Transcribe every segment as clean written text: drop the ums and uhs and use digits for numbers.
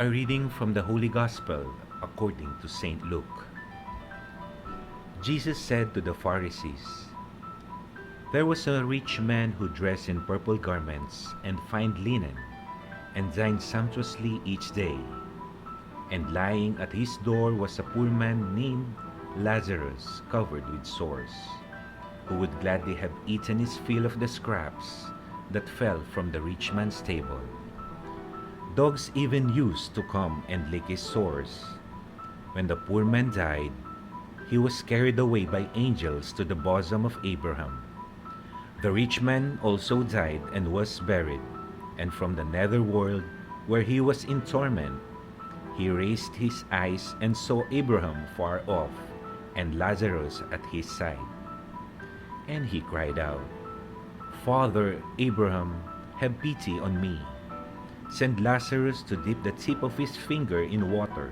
A reading from the Holy Gospel according to St. Luke. Jesus said to the Pharisees, "There was a rich man who dressed in purple garments and fine linen, and dined sumptuously each day. And lying at his door was a poor man named Lazarus, covered with sores, who would gladly have eaten his fill of the scraps that fell from the rich man's table. Dogs even used to come and lick his sores. When the poor man died, he was carried away by angels to the bosom of Abraham. The rich man also died and was buried, and from the netherworld, where he was in torment, he raised his eyes and saw Abraham far off, and Lazarus at his side. And he cried out, 'Father Abraham, have pity on me. Send Lazarus to dip the tip of his finger in water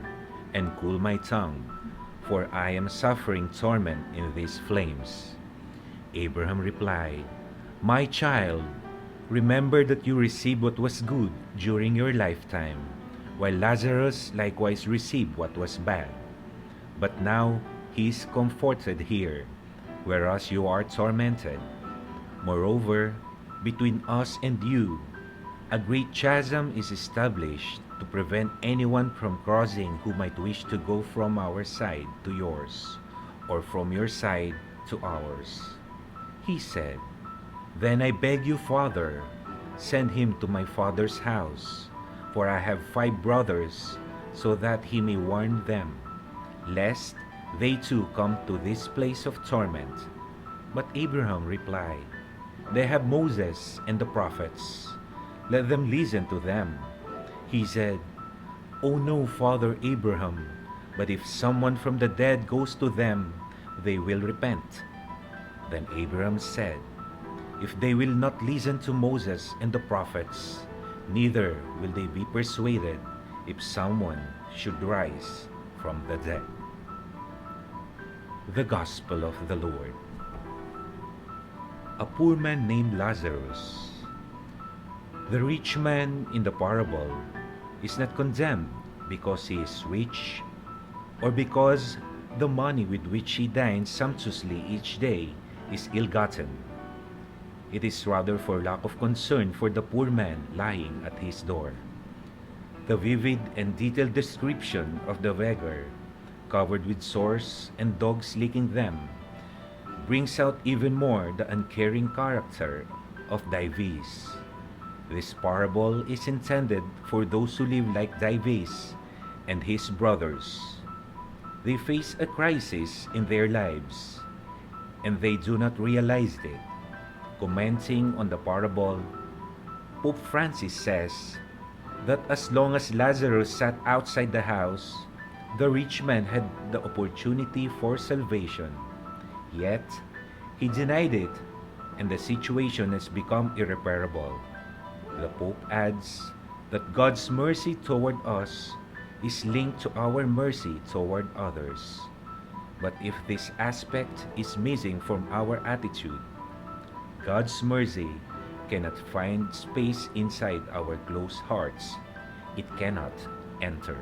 and cool my tongue, for I am suffering torment in these flames.' Abraham replied, 'My child, remember that you received what was good during your lifetime, while Lazarus likewise received what was bad. But now he is comforted here, whereas you are tormented. Moreover, between us and you, a great chasm is established to prevent anyone from crossing who might wish to go from our side to yours, or from your side to ours.' He said, 'Then I beg you, Father, send him to my father's house, for I have 5 brothers, so that he may warn them, lest they too come to this place of torment.' But Abraham replied, 'They have Moses and the prophets. Let them listen to them.' He said, 'Oh no, Father Abraham, but if someone from the dead goes to them, they will repent.' Then Abraham said, 'If they will not listen to Moses and the prophets, neither will they be persuaded if someone should rise from the dead.'" The Gospel of the Lord. A poor man named Lazarus. The rich man in the parable is not condemned because he is rich, or because the money with which he dines sumptuously each day is ill-gotten. It is rather for lack of concern for the poor man lying at his door. The vivid and detailed description of the beggar, covered with sores and dogs licking them, brings out even more the uncaring character of Dives. This parable is intended for those who live like Dives and his brothers. They face a crisis in their lives, and they do not realize it. Commenting on the parable, Pope Francis says that as long as Lazarus sat outside the house, the rich man had the opportunity for salvation. Yet, he denied it, and the situation has become irreparable. The Pope adds that God's mercy toward us is linked to our mercy toward others. But if this aspect is missing from our attitude, God's mercy cannot find space inside our closed hearts. It cannot enter.